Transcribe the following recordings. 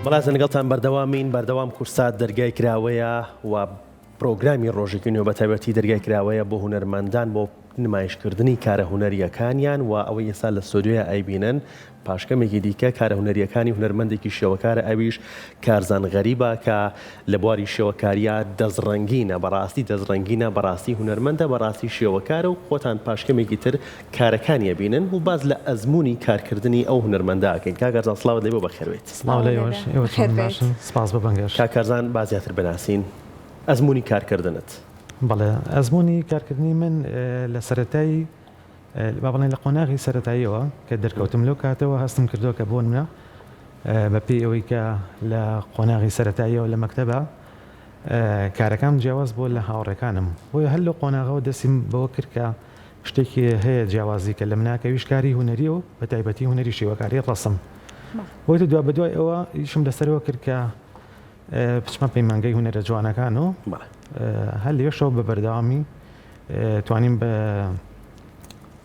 بەڵازە لەگەڵتان بەردەوام کورسات دەرگای کراوەیە و پرۆگرامی ڕۆژێکی بە تایبەتی دەرگای کراوەیە بۆ هونەرمەندان بۆ نمایشکردنی کارە هونەریەکانیان و ئەوەی ئێستا لە ستۆدیۆیە ئایبینن پاشکەمێکی دیکە کارە هونەریەکانی هونەرمەندێکی شێوەکارە ئەویش کارزان غەریبە کە لە بواری شێوەکاریە دەزڕەنگینە بەڕاستی هونەرمەندە بەڕاستی شێوەکارە و خۆتان پاشکەمێکی تر کارەکانیە بینن و باز لە ئەزمموی کارکردنی ئەو هونەرمەنداکەین کاگەرزان سڵاوت لێ بۆ بەخێرێت سپاس بە بەنگەش کاکارزان بازیاتر بناسین ئەزمموی کارکردنت. بەڵێ ئەزمموی کارکردنی من لە سەرەتایی با بڵێن لە قۆناغی سەرەتاییەوە کە دەرکەوتم لەو کاتەوە هەستم کردووە کە بۆ منە بە پێی ئەوەی کە لە قۆناغی سەرەتاییەوە لە مەکتەبە کارەکەم جیاواز بۆ لە هاوڕێکانم بۆیە هەر لە قۆناغەوە دەستیم بەوە کرد کە شتێکی هەیە جیاوازی کە لە مناکەویش کاری هونەری و بە تایبەتی هونەری شێوەکاری ڕەسم بۆیە دوا بەدوای ئەوە ئیشم لەسەرەوە کرد کە بچمە پەیمانگەی هونەرە جوانەکان و هەر لێشەوە بە بەردەوامی توانیم بە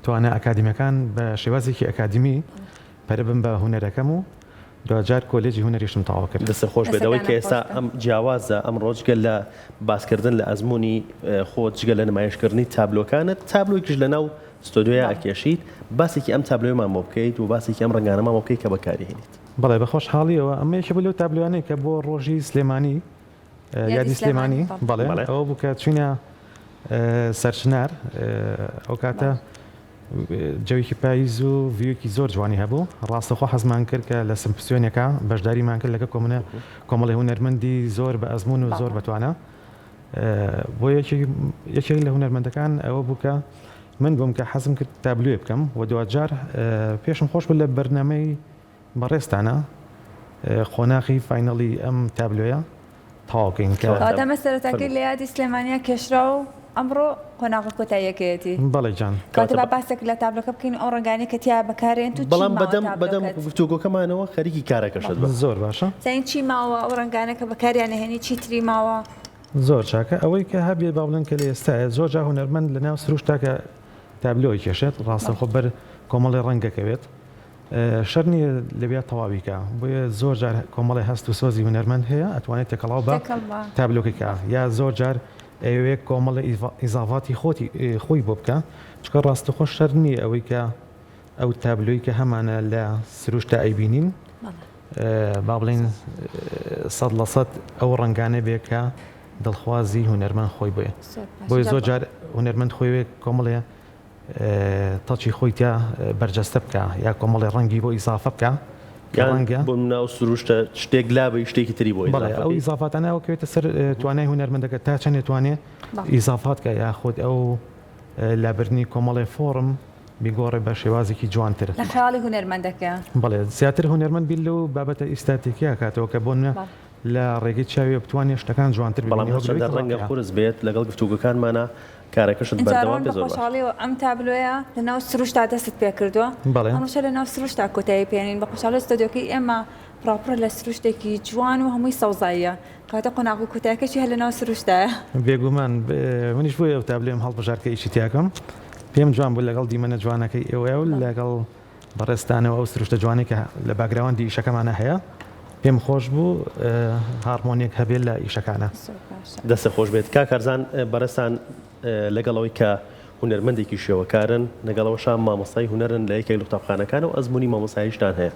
توانە ئەکادیمیەکان بە شێوازێکی ئەکادیمی پەرە بم بە هونەرەکەم و دوجار کۆلێجی هونەریشم تەواو کرد. دەستە خۆش بێتەوەی کە ئێستا ئەم جیاوازە ئەم ڕۆژگە لە باسکردن لە ئەزمموی خۆت جگە لە نمایشکردنی تابلۆکانت تابلۆیکیش لە ناو ستۆدیۆیە ئەکێشیت باسێکی ئەم تابلۆیمان بۆ بکەیت و باسێکی ئەم ڕەنگانەمان بۆ بکەیت کە بەکارهێنیت. بەڵێ بە خۆشحاڵیەوە ئەمە یەکێک لەو تابلۆیانەی کە بۆ ڕۆژی سلێمانی یادی سلێمانی بەڵێ ئەوە بوو کە چوینە سەرچنار ئەو کاتە جەوێکی پاییز و ڤیوکی زۆر جوانی هەبوو ڕاستەخۆ حەزمان کرد کە لە سمپسیۆنێکە بەشداریمان کرد لەگە کۆمەڵی هونەرمەندی زۆر بە ئەزمون و زۆر بەتوانە بۆ یەکێک لە هونەرمەندەکان ئەوە بوو کە من بووم کە حەزم کرد تابلوێ بکەم و دوجار پێشم خۆش بوو لە بەرنامەی بەڕێستانە خۆناغی فاینەڵی ئەم تابلۆیە تەواوکەین کە ئەمە سەرەتاکەی لە یادی سلێمانیە کێشرا و ئەمڕۆ قۆناغی کۆتاییەکەیەتی. بەڵێ جان کاتە با باسێک لە تابلۆکە بکەین ئەو ڕەنگانی کە تیا بەکارێن تو بەڵام بەدەم گفتوگۆکەمانەوە خەریکی کارەکەشت بە زۆر باشە سین چی ماوە ئەو ڕەنگانە کە بەکاریانە هێنی چیتری ماوە زۆر چاکە ئەوەی کە هەبێ با بڵێن کە لە ئێستاە زۆر جا هونەرمەند لە ناو سروشتا کە تابلۆی کێشێت ڕاستە خۆ بەر کۆمەڵی ڕەنگەکەوێت شەر نییە لەبێت تەواویکە بۆیە زۆر جار کۆمەڵی هەست و سۆزی هونەرمەند هەیە ئەتوانێت تێکەڵاو بە تابلۆکەکە یا زۆر جار ئەوەیە کۆمەڵی ئیزافاتی خۆی بۆ بکە چکە ڕاستەخۆ شەر نییە ئەوەی کە ئەو تابلۆی کە هەمانە لە سروشتا ئەیبینین با بڵێن 100% ئەو ڕەنگانە بێ کە دڵخوازی هونەرمەند خۆی بێ بۆی زۆر جار هونەرمەند خۆی کۆمەڵێ تەچی خۆی تا بەرجەستە بکە یا کۆمەڵی ڕەنگی بۆ ئیزافە بکە ڕەنگە بۆ ناو سروشتە شتێک لابی شتێکی تری بۆی ئەو ئیزافاتانە ئەوکەوێتە سەر توانای هونەرمەندەکە تا چەند توانێت ئیزافات کە یاخود ئەو لابرنی کۆمەڵی فۆرم بیگۆڕێ بە شێوازێکی جوانتر لە خەیاڵی هونەرمەندەکە بەڵێ زیاتر هونەرمەند بیل لەو بابەتە ئیستاتیکیە کاتەوە کە بۆ لە ڕێگەی چاوی بتوانێت شتەکان جوانتر بەڵام هەچەندە ڕەنگە خورس بێت لەگەڵ گفتوگەکانمانە کارەکەشت بەردەوام بێت. خۆشحاڵیەوە ئەم تابلۆیە لە ناو سروشتا دەست پێ کردووە هەمووشە لە ناو سروشتا کۆتایی پێێنین بە خۆشحاڵی ستۆدیۆکەی ئێمە پراپڕ لە سروشتێکی جوان و هەمووی سەوزاییە کاتە قۆناغی کۆتاییەکەشی هەر لە ناو سروشتایە بێگومان منیش بۆ ئەو تابلێم هەڵبژارکە ئیشی تیاکەم پێم جوان بوو لەگەڵ دیمەنە جوانەکەی ئێوە و لەگەڵ بەڕێستانەوە ئەو سروشتە جوانێک کە لە باگراوەندی ئیشەکەمانە هەیە پێم خۆش بوو هارمۆنیەک هەبێت لە ئیشەکانە. دەستە خۆش بێت کاکارزان بەرەستان لەگەڵەوەی کە هونەرمەندێکی شێوەکارن لەگەڵەوەشان مامۆستای هونەرن لە یەکێک لە قوتابخانەکانە و ئەزمموی مامۆساییشتان هەیە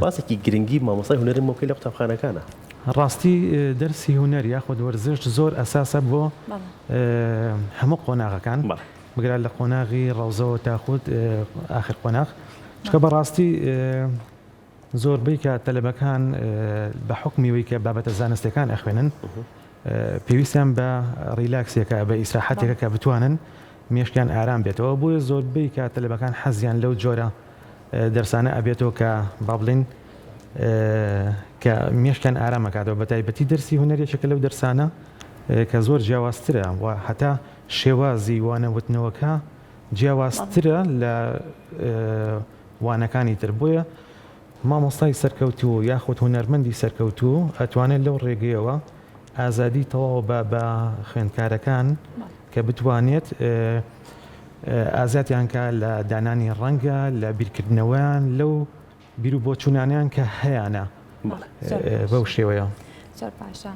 باسێکی گرنگی مامۆستای هونەرن مۆکەی لە قوتابخانەکانە. ڕاستی دەرسی هونەر یاخود وەرزش زۆر ئەساسە بۆ هەموو قۆناغەکان بگرات لە قۆناغی ڕەوزەوە تاخود ئاخر قۆناغ چکە بەڕاستی زۆربەی کە تەلەبەکان بە حکمیەوەی کە بابەتە زانستیەکان ئەخوێنن پێویستیان بە ڕیلاکسێکە بە ئیسراحەتێکە کە بتوانن مێشکیان ئارام بێتەوە بۆیە زۆربەی کە تەلەبەکان حەزیان لەو جۆرە دەرسانە ئەبێتەوە کە با بڵێن کە مێشکیان ئارامەکاتەوە بە تایبەتی دەرسی هونەرێکێکە لەو دەرسانە کە زۆر جیاوازترە و هەتا شێوازی وانەوتنەوەکە جیاوازترە لە وانەکانی تر بۆیە مامۆستای سەرکەوتوو یاخود هونەرمەندی سەرکەوتوو ئەتوانێت لەو ڕێگەیەوە ئازادی تەواو بە خوێندکارەکان کە بتوانێت ئازاتیان کە لە دانانی ڕەنگە لە بیرکردنەوەیان لەو بیر و بۆچوونانیان کە هەیەە بەو شێوەیە. زۆر باشە.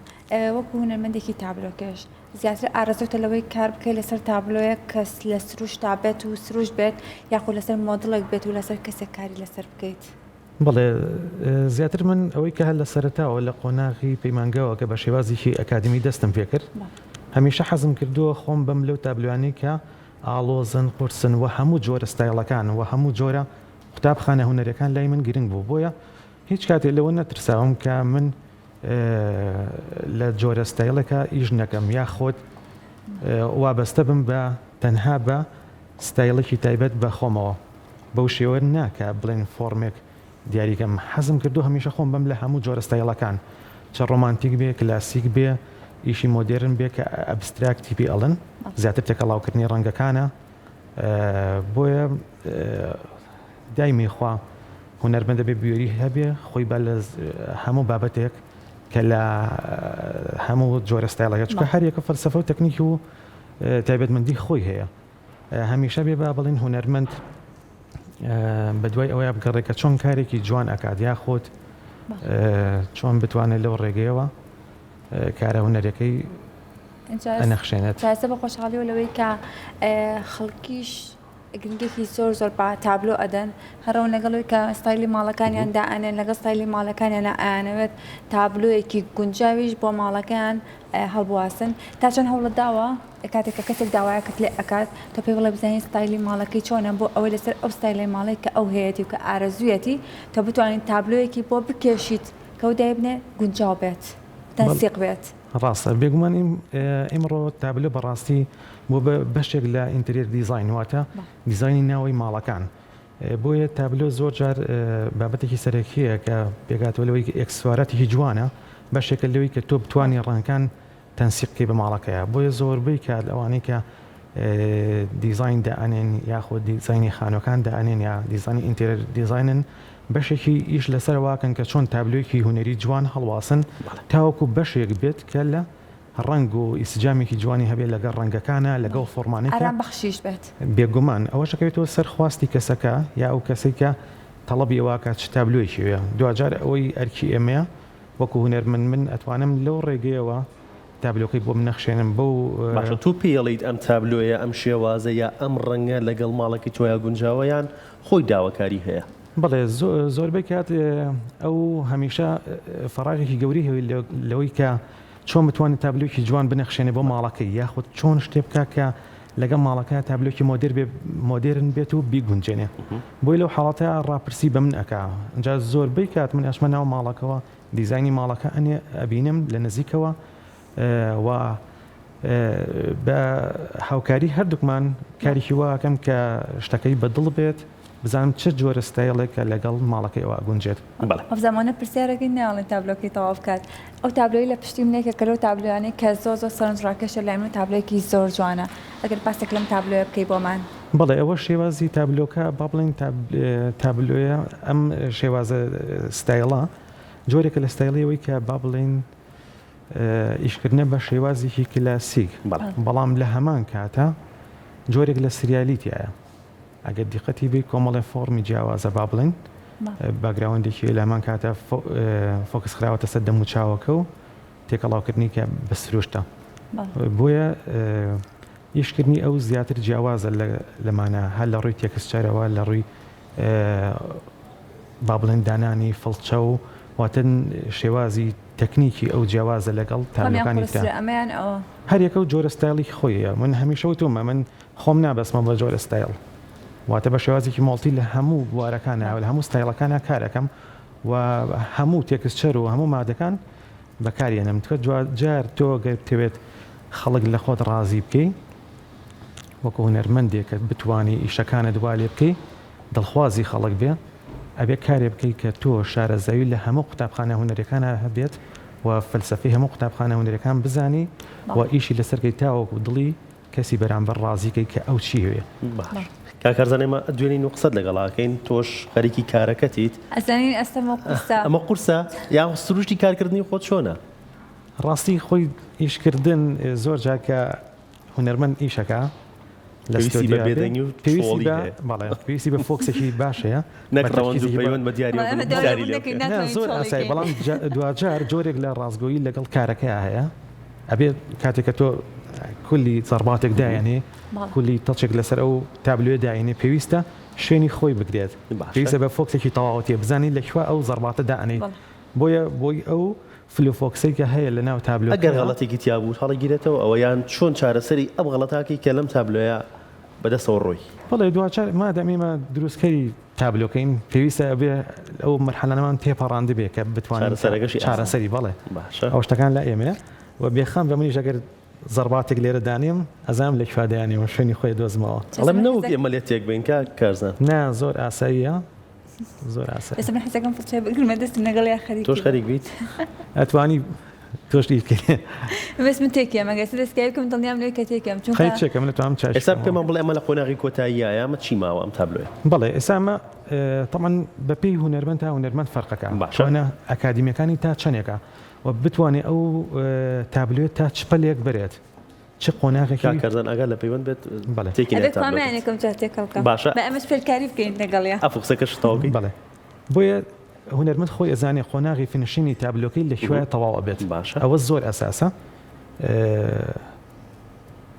وەکو هونەرمەندێکی تابلۆکێش زیاتر ئارەزۆتە لەوەی کار بکەیت لەسەر تابلۆیە کەس لە سروشتا بێت و سروش بێت یاخود لەسەر مۆدڵێک بێت و لەسەر کەسێک کاری لەسەر بکەیت؟ بەڵێ زیاتر من ئەوەی کە هەر لە سەرەتاوە لە قۆناغی پەیمانگاوە کە بە شێوازێکی ئەکادمی دەستم پێ کرد هەمیشە حەزم کردووە خۆم بەم لەو تابلوانەی کە ئاڵۆزن قورسن و هەموو جۆرە ستایلەکان و هەموو جۆرە قوتابخانە هونەرەکان لای من گرنگ بوو بۆیە هیچ کاتێ لەوە نەترساوم کە من لە جۆرە ستایلەکە ئیش نەکەم یا خۆت وابەستە بم بە تەنها بە ستایلێکی تایبەت بە خۆمەوە بەو شێوە ناکە بڵێن فۆرمێک دیاریکەم حەزم کردو هەمیشە خۆم بم لە هەموو جۆرە ستایلەکان چە ڕۆمانتیک بێ کلاسیک بێ ئیشی مۆدێرن بێ کە ئەبستراکتی پێ ئەڵن زیاتر تێکەڵاوکردنی ڕەنگەکانە بۆیە دایمی خوا هونەرمەندە بێ بیۆری هەبێ خۆی بە لە هەموو بابەتێک کە لە هەموو جۆرە ستایلەکە چکە هەر یەکە فەلسەفە و تەکنیکی و تایبەتمەندی خۆی هەیە هەمیشە بێ با بڵێن هونەرمەند بە دوای ئەوەیە بگەڕێکە چۆن کارێکی جوان ئەکات یا خۆت چۆن بتوانێت لەو ڕێگەیەوە کارە هونەرەکەی ئەنەخشێنێت چاسە بە خۆشحاڵی و لەوەی کە خەڵکیش گرنگێکی زۆر زۆر با تابلۆ ئەدەن هەرەوە لەگەڵەوەی کە ستایلی ماڵەکانیان دائانێن لەگەڵ ستایلی ماڵەکانیان ئەیانەوێت تابلۆیەکی گونجاویش بۆ ماڵەکەیان هەڵبواسن تا چەند هەوڵت داوە کاتێک کە کەسێک داوایەکەت لێ ئەکات تۆ پێی بڵێ بزانین ستایلی ماڵەکەی چۆنە بۆ ئەوەی لەسەر ئەو ستایلی ماڵی کە ئەو هەیەی و کە ئارەزوویەتی تۆ بتوانین تابلۆیەکی بۆ بکێشیت کە ئەو دایبنێ گونجاو بێت تەنسیق بێت ڕاستە بێگومان ئێمڕۆ تابلۆ بەڕاستی بۆ بەشێک لە ئینتەریەر دیزاین واتە دیزایانی ناوەی ماڵەکان بۆیە تابلۆ زۆر جار بابەتێکی سەرەکیەیە کە پێگاتەوە لەوەی ئەکسسوارەتێکی جوانە بەشێکە لەوەی کە تۆ بتوانی ڕەنگەکان تەنسیقی بە ماڵەکەیە بۆیە زۆربەی کات ئەوانەی کە دیزاین دائنێن یاخود دیزایانی خانوەکان دائنێن یا دیزایانی ئینتەریەر دیزاینن بەشێکی ئیش لەسەرواکەن کە چۆن تابلۆیەکی هونەری جوان هەڵواسن تاوەکو بەشێک بێت کە لە ڕنگ و ئیسجامێکی جوانی هەبێت لەگەڵ ڕەنگەکانە لەگەڵ فۆرمانێکە ئارام بەخشیش بێت بێگومان ئەوەشەکەوێتەوە سەرخواستی کەسەکە یا ئەو کەسێک کە تەڵەبی ئەوواکات چ تابلۆیەکی وێ دوجار ئەوەی ئەرکی ئێمەیە وەکو هونەرمەند من ئەتوانم لەو ڕێگەیەوە تابلۆکەی بۆ منەخشێنم بەو باشە تو پێڵیت ئەم تابلۆیە ئەم شێوازە یا ئەم ڕەنگە لەگەڵ ماڵێکی تۆیا گونجاوەیان خۆی داواکاری هەیە بەڵێ زۆربەی کات ئەو هەمیشە فەراغێکی گەوری هەوی لەوەی کە چۆن بتوانێت تابلۆکی جوان بنەخشێنێ بۆ ماڵەکەی یاخود چۆن شتێ بکە کە لەگەڵ ماڵەکە تابلۆکی مۆدێرن بێت و بیگونجێنێ بۆی لەو حاڵەتە ڕاپرسی بە من ئەکا اینجا زۆربەی کات من ئەشمە ناو ماڵەکەەوە دیزایانی ماڵەکە ئەنێ ئەبینم لە نزیکەوە و بە هاوکاری هەردووکمان کارێکی واکەم کە شتەکەی بەدڵ بێت بزانم چه جۆرە ستایلێکە لەگەڵ ماڵەکەی ئەوە گونجێت ئەو زمانە پرسیارەکەی ناڵێن تابلۆکی تەواو بکات ئەو تابلۆی لە پشتی منێکە کە لەو تابلوانەی کە زۆر سەرنجڕاکەشە لای من تابلۆیەکی زۆر جوانە ئەگەر پاسێک لەم تابلۆیە بکەی بۆمان بەڵێ ئەوە شێوازی تابلۆکە با بڵێن تابلۆیە ئەم شێوازە ستایلە جۆرێکە لە ستایلەوەی کە با بڵێن ئیشکردنە بە شێوازێکی کلاسیک بەڵام لە هەمان کاتە جۆرێک لە سریالیتیایە ئەگەر دیقەتی بێ کۆمەڵی فۆرمی جیاوازە با بڵێن باگراوندێکی لە هەمان کاتە فۆکس خراوەتە سەر دەم و چاوەکە و تێکەڵاوکردنی کە بە سروشتە بۆیە ئیشکردنی ئەو زیاتر جیاوازە لەمانە هەر لە ڕووی تێکسچارەوە لە ڕووی با بڵێن دانانی فڵچە و واتە شێوازی تەکنیکی ئەو جیاوازە لەگەڵ تابلۆکانی تر هەر یەکە و جۆرە ستایلی خۆیە من هەمیشە وتومە من خۆم نابەسمە بە جۆرە ستایل واتە بە شێوازێکی مۆڵتی لە هەموو بوارەکانە لە هەموو ستایلەکانە کارەکەم و هەموو تێکسچەر و هەموو مادەکان بەکارێنم جار تۆ گەرتەوێت خەڵک لە خۆت ڕازی بکەی وەکو هونەرمەندێکە بتوانی ئیشەکانە دووا لێ بکەی دڵخوازی خەڵک بێ ئەبێ کارێ بکەی کە تۆ شارەزاوی لە هەموو قوتابخانە هونەرەکانە هەبێت و فەلسەفەی هەموو قوتابخانە هونەرەکان بزانی و ئیشی لەسەرکەی تاوەکو دڵی کەسی بەرامبەر ڕازیکەی کە ئەو چی هەیە کاکارزانێمە دوێنین و قسەت لەگەڵاکەین تۆش خەریکی کارەکەتیت ئەزانین ئەستەمە قورسە ئەمە قورسە یا سروشتی کارکردنی خۆت چۆنە ڕاستی خۆی ئیشکردن زۆر جاکە هونەرمەند ئیشەکە لە استودیۆ پێویستی بە فۆکسێکی باشەیە نەکڕەوەند و پەیوەند بە دیاری زۆر ئاسایی بەڵام دوجار جۆرێک لە ڕازگۆیی لەگەڵ کارەکەی هەیە ئەبێت کاتێک کە تۆ کولی زەرباتێک دایەنێ کولی تەچێک لەسەر ئەو تابلوێ داینێ پێویستە شوێنی خۆی بگرێت پێویستە بە فۆکسێکی تەواوەتیە بزانی لەکوێ ئەو زەرباتە دائنێ بۆی ئەو فلوفۆکسێکە هەیە لە ناو تابلو ئەگەر غەڵەتێکی تیابوو هەڵەگیرێتەوە ئەوەیان چۆن چارەسەری ئەم غەڵەتاکی کە لەم تابلۆیە بەدەستەوە ڕۆی بەڵێ دوچار مادەمێمە دروستکەری تابلۆکەین پێویستە ئەبێ ئەو مەرحەلەمان تێپەڕاندە بێ کە بتوانین چارەسەری بەڵێ ئەو شتەکان لە ئێمە و بێخام بە منیش ئەگەر زەرباتێک لێرە دانێم ئەزام لە کوادیانێەوە شوێنی خۆی دۆزمەوە ئەڵم نەوەک ئێمە لێتێک بین کارزان نا زۆر ئاساییە زۆر ئاسایی ئێستا من حەزەکەم فڵچێ بگرمە دەستم لەگەڵ یا خەریک تۆش خەریک بیت ئەتوانی تۆش دیکە بس من تێکیە مەگەس دەستکای بکەم دڵنیام لێ کە تێکم چون خەیت چێکەم لە توام چاش ئێستا پێمان بڵێ ئەمە لە قۆناغی کۆتاییە ئەمە چی ماوە ئەم تابلۆیە بەڵێ ئێسامە طبعا بەپێی هونەرمەند تا هونەرمەند فەرقەکە چۆنە ئەکادیمیەکانی تا چەندێکە و بتوانێت ئەو تابلوێت تا چپەلێک برێت چ قۆناغێکی کارزان ئەگەر لە پەیوەند بێت بەڵێ تێکیانێکم جا تێکەڵکە باشە بە ئەمەش فێرکاری بکەین لەگەڵیا ئەفوقسەکە شتاوەکەی بەڵێ بۆیە هونەرمەند خۆی ئەزانێ قۆناغی فینشینی تابلۆکەی لەکوێ تەواو بێت باشە ئەوە زۆر ئەساسە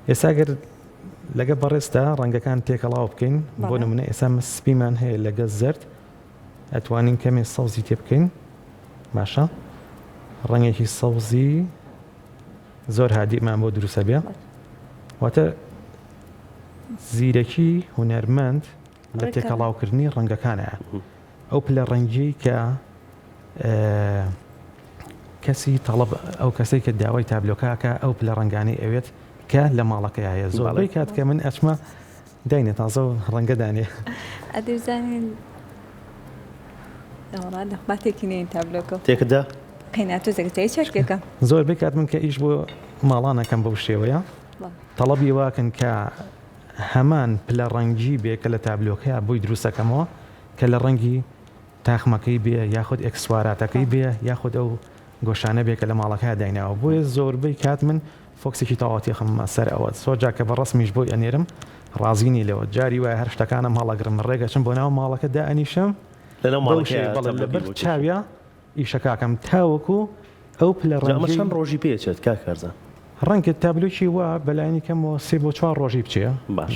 ئێساگەر لەگە بەڕێستا ڕەنگەکان تێکەڵاو بکەین بۆ نمونە ئێستا سپیمان هەیە لەگە زرد ئەتوانین کەمێ سەوزی تێ بکەین باشە ڕەنگێکی سەوزی زۆر هادیمان بۆ دروستە بێ واتە زیرەکی هونەرمەند لە تێکەڵاوکردنی ڕەنگەکانەیە ئەو پلە ڕەنگی کە کەسی تەڵب ئەو کەسەی کە داوای تابلۆکاکە ئەو پلە ڕەنگانەی ئەوێت کە لە ماڵەکەی هەیە زۆربەی کات کە من ئەچمە داینێ تازە و ڕەنگەدانێ ئەدەزانین باتێکی نین تابلۆکە تێکدا قیناتۆ زەگەتایی چەشکێکە زۆربەی کات من کە ئیش بۆ ماڵانەکەم بەو شێوەیە تەڵەبی واکەن کە هەمان پلە ڕەنگی بێ کە لە تابلۆکەیە بۆی دروستەکەمەوە کە لە ڕەنگی تاخمەکەی بێ یاخود ئەکسواراتەکەی بێ یاخود ئەو گۆشانە بێ کە لە ماڵەکە دایناوە بۆیە زۆربەی کات من فۆکسێکی تەواوەتی خەممە سەر ئەوە سۆجا کە بە ڕسمیش بۆی ئەنێرم ڕازینی لەوە جاری وایە هەر شتەکانم هەڵەگرم ڕێگەچم بۆ ناو ماڵەکەدا ئەنیشم لەبەر چاویە ئیشەکەکەم تاوەکو ئەو پلە ڕەنگەشەم ڕۆژی پێچێت کارزان ڕەنگە تابلۆکی وا بەلایانی کەمەوە 3 بۆ 4 ڕۆژی بچێ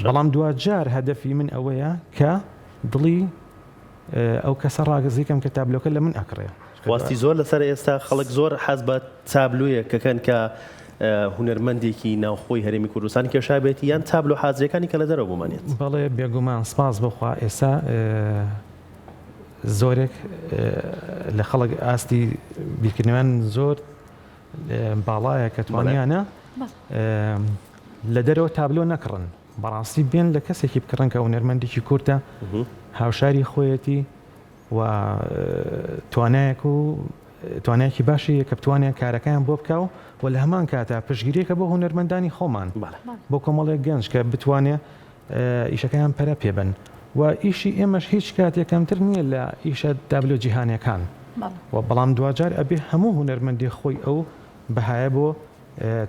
بەڵام دوجار هەدەفی من ئەوەیە کە دڵی ئەو کەسە ڕاگەزیکەم کە تابلۆکە لە من ئەکڕێ واستی زۆر لەسەر ئێستا خەڵک زۆر حەز بە تابلۆیە کەکەن کە هونەرمەندێکی ناوخۆی هەرێمی کوردستانی کێشابێتی یان تابلۆ حازرەکانی کە لە دەرەوە بمانێت بەڵێ بێگومان سپاس بخوا ئێستا زۆرێک لە خەڵک ئاستی بیرکردنەوەیان زۆر باڵایە کە توانیانە لە دەرەوە تابلۆ نەکڕن بەڕاستی بێن لە کەسێکی بکڕن کە هونەرمەندێکی کورتە هاوشاری خۆیەتی و توانایەک و توانایەکی باشی کە بتوانێت کارەکەیان بۆ بکە و لە هەمان کاتە پشگیریەکە بۆ هونەرمەندانی خۆمان بۆ کۆمەڵێک گەنج کە بتوانێت ئیشەکەیان پەرە پێبن و ئیشی ئێمەش هیچ کاتێکەمتر نییە لە ئیشە تابلۆ جیهانیەکان و بەڵام دوجار ئەبێ هەموو هونەرمەندی خۆی ئەو بەهایە بۆ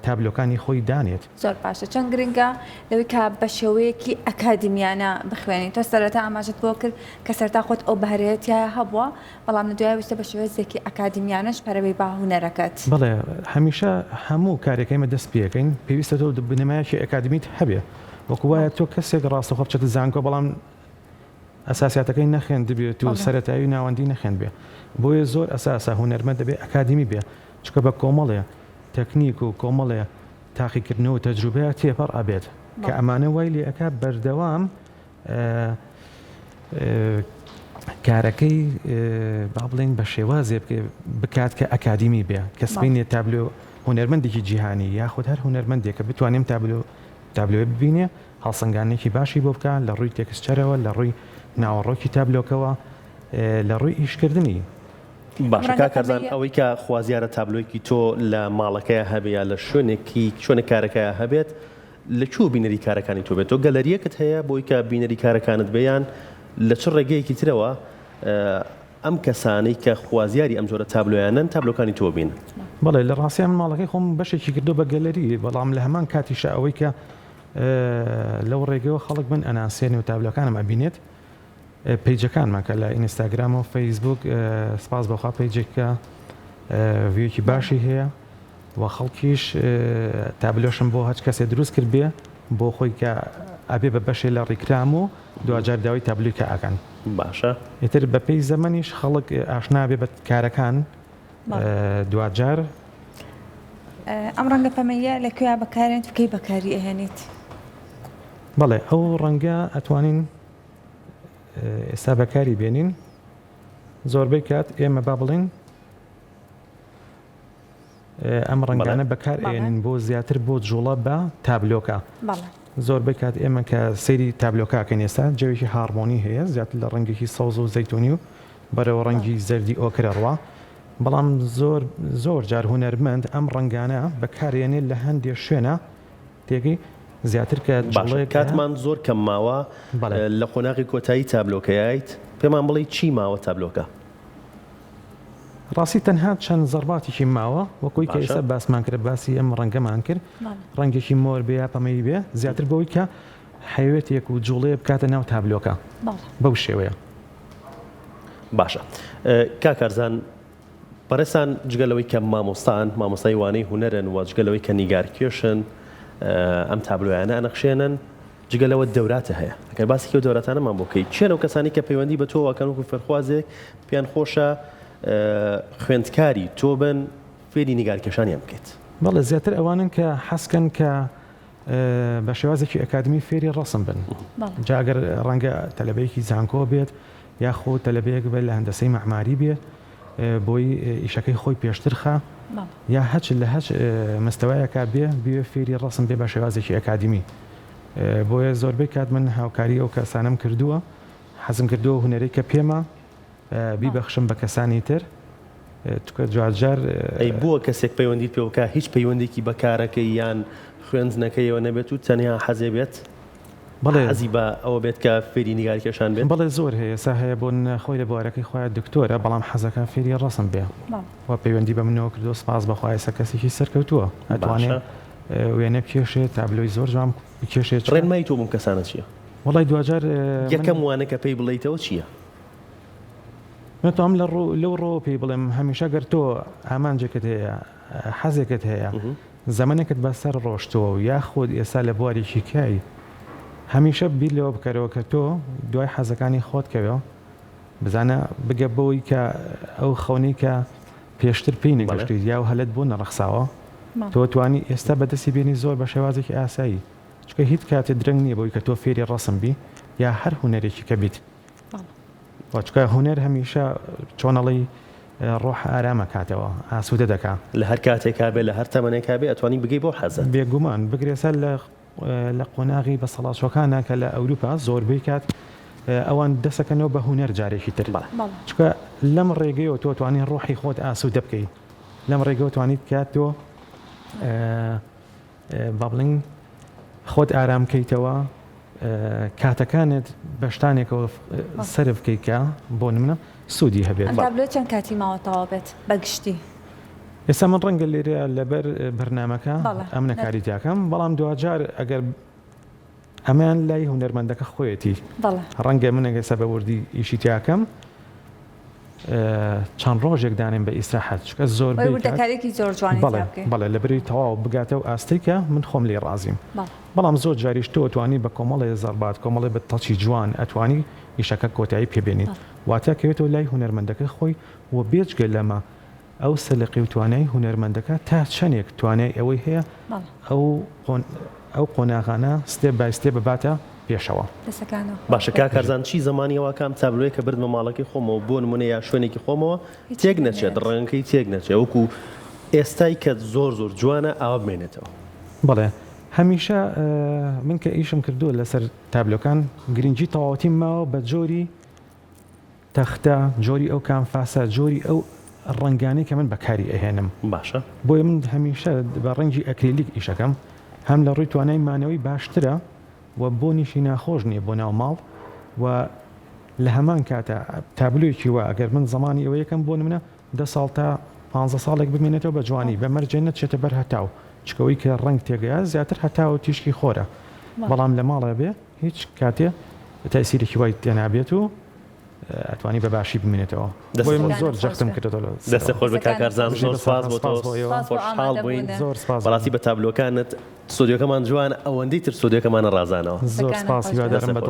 تابلۆکانی خۆی دانێت زۆر باشە چەند گرنگە لەوەی کە بە شێوەیەکی ئەکادمیانە بخوێنین تۆ سەرەتا ئاماژت بۆ کرد کە سەرتا خۆت ئەو بەهرەیەتیایە هەبووە بەڵام لە دوای ویستە بە شێوەیەکی ئەکادمیانەش پەرەوەی با هونەرەکەت بڵێ هەمیشە هەموو کارێکەکەمە دەست پێەکەین پێویستە تۆ بنەمایەکی ئەکادمیت هەبێ وەکو وایە تۆ کەسێک ڕاستەخۆ بچێت زانکۆ بەڵام ئەساسیاتەکەی نەخێند بێت و سەرەتایی ناوەندی نەخێند بێ بۆیە زۆر ئەساسە هونەرمەند دەبێت ئەکادمی بێ چکە بە کۆمەڵەیە تەکنیک و کۆمەڵەیە تاقیکردنەوە و تەجروبەیە تێپەڕ ئەبێت کە ئەمانە وای لێ ئەکا بەردەوام کارەکەی با بڵێن بە شێوازێ بکات کە ئەکادمی بێ کە سبینێ تابلۆ هونەرمەندێکی جیهانی یاخود هەر هونەرمەندێک کە بتوانیم تابلۆ ببینێ هەڵسەنگانێکی باشی بۆ بکە لە ڕووی تێکسچەرەوە لە ڕووی ناوەڕۆکی تابلۆکەوە لە ڕووی ئیشکردنی باشە کارزان ئەوەی کە خوازیارە تابلۆیکی تۆ لە ماڵەکەیە هەبێ یا لە شوێنێکی چۆنە کارەکەیە هەبێت لە چوو بینەری کارەکانی تۆ بێت تۆ گەلەریەکت هەیە بۆی کە بینەری کارەکانت بێیان لە چ ڕێگەیەکی ترەوە ئەم کەسانەی کە خوازیاری ئەم جۆرە تابلۆیانن تابلۆکانی تۆ بین بەڵێ لە ڕاستیان ماڵەکەی خۆم بەشێکی کردو بە گەلەری بەڵام لە هەمان کاتیشە ئەوەی کە لەو ڕێگەوە خەڵک من ئەناسێنی و تابلۆکانم ئەبینێت پیجەکانمان کە لە ئینستاگرام و فەیسبوک سپاس بەخوا پیجێکە ڤیوکی باشی هەیە و خەڵکیش تابلۆشم بۆ هەچ کەسێ دروست کرد بێ بۆ خۆی کە ئەبێ بە بەشێ لە ڕیکرام و دوجار داوای تابلوکە ئاکەن باشە ئیتر بە پێی زەمەنیش خەڵک ئاشنا بێ بە کارەکان دوجار ئەم ڕەنگە پەمەیە لەکوێ بەکارێن بکەی بەکاری ئەهێنیت بەڵێ ئەو ڕەنگە ئەتوانین ئێستا بەکاری بێنین زۆربەی کات ئێمە با بڵین ئەم ڕەنگانە بەکار ئێنین بۆ زیاتر بۆ جوڵە بە تابلۆکە زۆربەی کات ئێمە کە سەیری تابلۆکاکەن ئێستا جەوێکی هارمۆنی هەیە زیاتر لە ڕەنگێکی سەوز و زەیتونی و بەرەوە ڕەنگی زەردی ئۆکرەڕوا بەڵام زۆر جار هونەرمەند ئەم ڕەنگانە بەکارێنێت لە هەندێک شوێنە تێگەی زیاتر کە کاتمان زۆر کەم ماوە لە قۆناغی کۆتایی تابلۆکەیایت پێمان بڵێ چی ماوە تابلۆکە ڕاستی تەنها چەند زەرباتێکی ماوە وەکوی کە ئێستا باسمان کرد باسی ئەم ڕەنگەمان کرد ڕەنگێکی مۆر بێ یا پەمەی بێ زیاتر بەوەی کە حیوێتێک و جوڵێ بکاتە ناو تابلۆکە بەو شێوەیە باشە کاکارزان بەڕێستان جگەلەوەی کە مامۆستای وانەی هونەرن و جگەلەوەی کە نیگارکێشن ئەم تابلۆیانە ئەنەخشێنن جگەلەوە دەوراتە هەیە ئەگەر باسی کە دەوراتانەمان بۆکەی چێنە و کەسانی کە پەیوەندی بە تۆوەکەن وەکو فەرخوازێک پێیان خۆشە خوێندکاری تۆ بن فێری نیگارکێشانیان بکەیت بەڵێ زیاتر ئەوانن کە حەسکەن کە بە شێوازێکی ئەکادمی فێری ڕەسم بن جاگەر ڕەنگە تەلەبەیەکی زانکۆ بێت یاخۆ تەلەبەیەک بێت لە هەندەسەی مەعماری بێت بۆی ئیشەکەی خۆی پێشتر خا یا هەچ لە هەچ مستەوایەکە بێ فێری ڕەسم بێ بە شێوازێکی ئەکادمی بۆیە زۆربەی کات من هاوکاری ئەو کەسانم کردووە حەزم کردووە هونەرێک کە پێمە بیبەخشم بە کەسانی تر توکە جوارجار ئەی بووە کەسێک پەیوەندیت پێوەکە هیچ پەیوەندێکی بەکارەکەی یان خوێندنەکەیەوە نەبێت و تەنیا حەزێ بێت بەڵێ حەزی بە ئەوە بێت کە فێری نیگارکێشان بێت بەڵێ زۆر هەیە سا هەیە بۆ خۆی لە بوارەکەی خۆیان دکتۆرە بەڵام حەزەکە فێری ڕەسم بێ و پەیوەندی بە منەوە کردو سپاس بەخوای سە کەسێکی سەرکەوتووە ئەتوانێت وێنە بکێشێت تابلۆی زۆر جوان بکێشێت ڕێنمای تۆ بم کەسانە چییە وڵای دوجار یەکەم وانەکە پێی بڵیتەوە چییە نتوانم لەو ڕۆ پێی بڵێم هەمیشە گەر تۆ ئامانجێکت هەیە حەزێکت هەیە زەمانێکت بەسەر ڕۆشتەوە و یاخود ئێستا لە بوارێکی کای هەمیشە بیر لەوە بکەرەوە کە تۆ دوای حەزەکانی خۆت کەوێەوە بزانە بگە بەوەی کە ئەو خەونەی کە پێشتر پێی نەگەشتیت یا و هەلت بۆ نەڕەخساوە تۆ توانی ئێستا بەدەستی بینی زۆر بە شێوازێکی ئاسایی چکە هیچ کاتێ درەنگ نییە بۆی کە تۆ فێری ڕەسم بی یا هەر هونەرێکی کە بیت چکە هونەر هەمیشە چۆنەڵی ڕۆح ئارامە کاتەوە ئاسوودە دەکا لە هەر کاتێکا بێ لە هەر تەمەنێکا بێ ئەتوانی بگەی بۆ حەزت بێگومان بگرێسە لە قۆناغی بە سەڵاتچۆکانە کە لە ئەوروپا زۆربەی کات ئەوان دەسەکەنەوە بە هونەر جارێکی تر چکە لەم ڕێگەیەوە تۆ توانی ڕۆحی خۆت ئاسوودە بکەیت لەم ڕێگەوە توانیت کات تۆ بەڵین خۆت ئارام بکەیتەوە کاتەکانت بەشتانێکەوە سەر بکەیتکە بۆ نمونە سوودی هەبێت تابلۆ چەند کاتی ماوەتەوە بێت بەگشتی ئێستا من ڕەنگە لێرە لەبەر بەرنامەکە ئەم نەکاری تاکەم بەڵام دوجار ئەگەر ئەمان لای هونەرمەندەکە خۆیەتی ڕەنگە من ئەگەسە بە وردی ئیشی تاکەم چەند ڕۆژێک دانێن بە ئیسراحەت چکە زۆر وردەکارێکی زۆر جوانی بەڵێ لەبەری تەواو بگاتەوە ئاستێکە من خۆم لێ ڕازیم بەڵام زۆر جاریش تۆ توانی بە کۆمەڵی زەربات کۆمەڵی بە تەچی جوان ئەتوانی ئیشەکە کۆتایی پێبێنیت واتە کەوێتەوە لای هونەرمەندەکە خۆی و بێجگە لەمە ئەو سەلقی و توانای هونەرمەندەکە تا چەندێک توانای ئەوەی هەیە ئەو قۆناغانە ستێپ بای ستێپ بباتە پێشەوە باشە کاکارزان چی زمانیەوە کام تابلۆی کە بردمە ماڵەکەی خۆمەوە بۆ نمونە یا شوێنێکی خۆمەوە تێک نەچێت ڕەنگەکەی تێک نەچێت وەکو ئێستای کە زۆر جوانە ئاوا بمێنێتەوە بەڵێ هەمیشە من کە ئیشم کردووە لەسەر تابلۆکان گرنگی تەواوەتی ماوە بە جۆری تەختە جۆری ئەو کانفاسە جۆری ئەو ڕەنگانەی کە من بەکاری ئەهێنم باشە بۆیە من هەمیشە بە ڕەنگی ئەکریلیک ئیشەکەم هەم لە ڕووی توانای مانەوەی باشترە و بۆ نیشی ناخۆش نییە بۆ ناو ماڵ و لە هەمان کاتە تابلوێکی وە ئەگەر من زمانی ئەوە یەکەم بۆ منە 10 ساڵ تا 15 ساڵێک بمێنێتەوە بە جوانی بە مەرجێنە چێتە بەر هەتاو چکەوەی کە ڕنگ تێگەیە زیاتر هەتاوە تیشکی خۆرە بەڵام لە ماڵە بێ هیچ کاتێ تەسیرێکی وای تێنا بێت و ئەتوانی بەباشی بمێنێتەوە بۆی من زۆر جەختم کردەوە دەستە خۆش بە کاکارزان زۆر سپاس بۆ تۆ خۆشحاڵ بووین زۆر سپاس بەڕاستی بە تابلۆکانت سۆدیۆکەمان جوان ئەوەندەی تر سۆدیۆکەمانە ڕازانەوە زۆر سپاس هیوادارم بە